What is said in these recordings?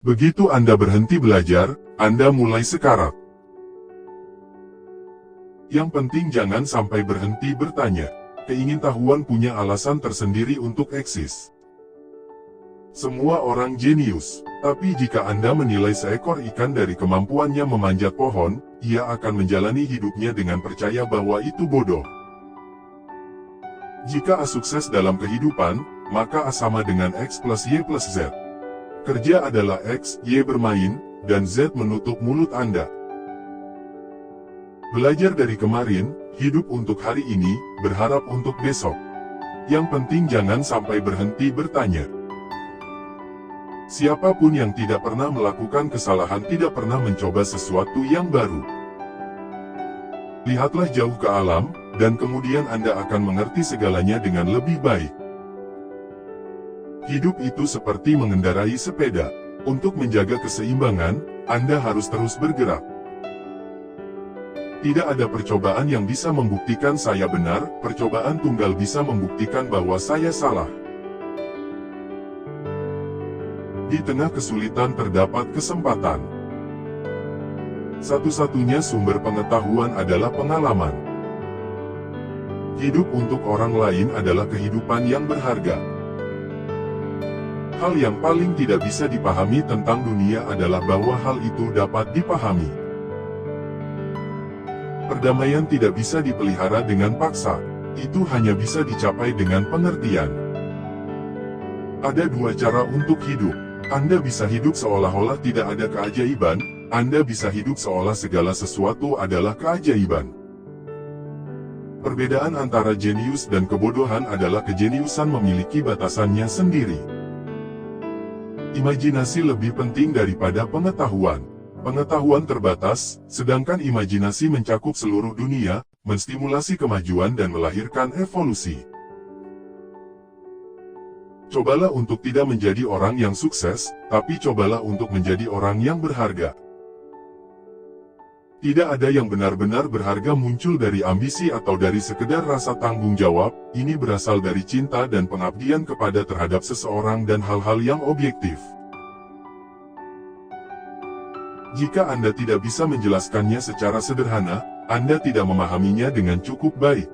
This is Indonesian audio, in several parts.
Begitu Anda berhenti belajar, Anda mulai sekarat. Yang penting jangan sampai berhenti bertanya. Keingintahuan punya alasan tersendiri untuk eksis. Semua orang jenius, tapi jika Anda menilai seekor ikan dari kemampuannya memanjat pohon, ia akan menjalani hidupnya dengan percaya bahwa itu bodoh. Jika A sukses dalam kehidupan, maka A sama dengan X plus Y plus Z. Kerja adalah X, Y bermain, dan Z menutup mulut Anda. Belajar dari kemarin, hidup untuk hari ini, berharap untuk besok. Yang penting jangan sampai berhenti bertanya. Siapapun yang tidak pernah melakukan kesalahan tidak pernah mencoba sesuatu yang baru. Lihatlah jauh ke alam, dan kemudian Anda akan mengerti segalanya dengan lebih baik. Hidup itu seperti mengendarai sepeda. Untuk menjaga keseimbangan, Anda harus terus bergerak. Tidak ada percobaan yang bisa membuktikan saya benar, percobaan tunggal bisa membuktikan bahwa saya salah. Di tengah kesulitan terdapat kesempatan. Satu-satunya sumber pengetahuan adalah pengalaman. Hidup untuk orang lain adalah kehidupan yang berharga. Hal yang paling tidak bisa dipahami tentang dunia adalah bahwa hal itu dapat dipahami. Perdamaian tidak bisa dipelihara dengan paksa, itu hanya bisa dicapai dengan pengertian. Ada dua cara untuk hidup. Anda bisa hidup seolah-olah tidak ada keajaiban, Anda bisa hidup seolah segala sesuatu adalah keajaiban. Perbedaan antara jenius dan kebodohan adalah kejeniusan memiliki batasannya sendiri. Imajinasi lebih penting daripada pengetahuan. Pengetahuan terbatas, sedangkan imajinasi mencakup seluruh dunia, menstimulasi kemajuan dan melahirkan evolusi. Cobalah untuk tidak menjadi orang yang sukses, tapi cobalah untuk menjadi orang yang berharga. Tidak ada yang benar-benar berharga muncul dari ambisi atau dari sekedar rasa tanggung jawab, ini berasal dari cinta dan pengabdian kepada terhadap seseorang dan hal-hal yang objektif. Jika Anda tidak bisa menjelaskannya secara sederhana, Anda tidak memahaminya dengan cukup baik.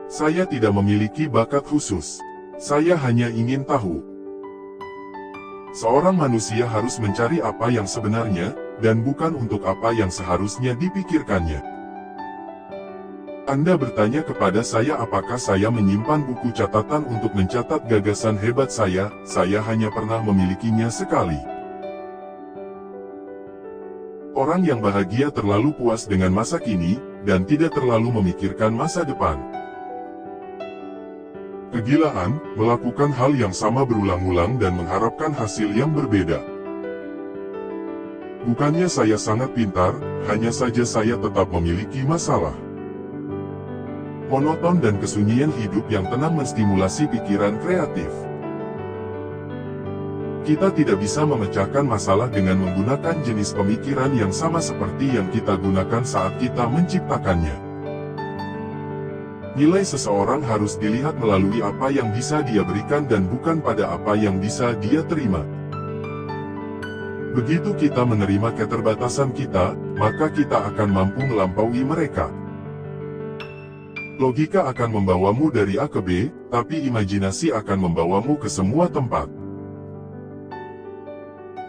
Saya tidak memiliki bakat khusus. Saya hanya ingin tahu. Seorang manusia harus mencari apa yang sebenarnya, dan bukan untuk apa yang seharusnya dipikirkannya. Anda bertanya kepada saya apakah saya menyimpan buku catatan untuk mencatat gagasan hebat saya hanya pernah memilikinya sekali. Orang yang bahagia terlalu puas dengan masa kini, dan tidak terlalu memikirkan masa depan. Kegilaan, melakukan hal yang sama berulang-ulang dan mengharapkan hasil yang berbeda. Bukannya saya sangat pintar, hanya saja saya tetap memiliki masalah. Monoton dan kesunyian hidup yang tenang menstimulasi pikiran kreatif. Kita tidak bisa memecahkan masalah dengan menggunakan jenis pemikiran yang sama seperti yang kita gunakan saat kita menciptakannya. Nilai seseorang harus dilihat melalui apa yang bisa dia berikan dan bukan pada apa yang bisa dia terima. Begitu kita menerima keterbatasan kita, maka kita akan mampu melampaui mereka. Logika akan membawamu dari A ke B, tapi imajinasi akan membawamu ke semua tempat.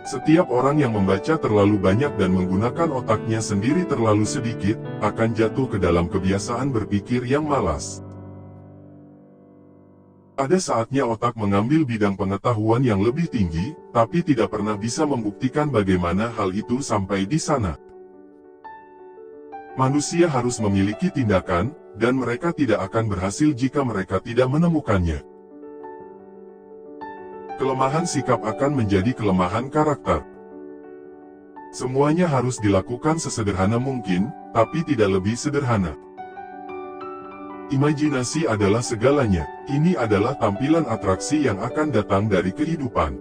Setiap orang yang membaca terlalu banyak dan menggunakan otaknya sendiri terlalu sedikit, akan jatuh ke dalam kebiasaan berpikir yang malas. Ada saatnya otak mengambil bidang pengetahuan yang lebih tinggi, tapi tidak pernah bisa membuktikan bagaimana hal itu sampai di sana. Manusia harus memiliki tindakan, dan mereka tidak akan berhasil jika mereka tidak menemukannya. Kelemahan sikap akan menjadi kelemahan karakter. Semuanya harus dilakukan sesederhana mungkin, tapi tidak lebih sederhana. Imajinasi adalah segalanya. Ini adalah tampilan atraksi yang akan datang dari kehidupan.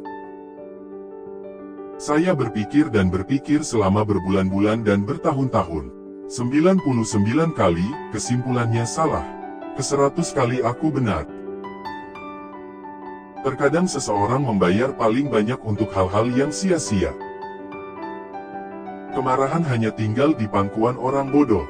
Saya berpikir dan berpikir selama berbulan-bulan dan bertahun-tahun. 99 kali, kesimpulannya salah. Ke 100 kali aku benar. Terkadang seseorang membayar paling banyak untuk hal-hal yang sia-sia. Kemarahan hanya tinggal di pangkuan orang bodoh.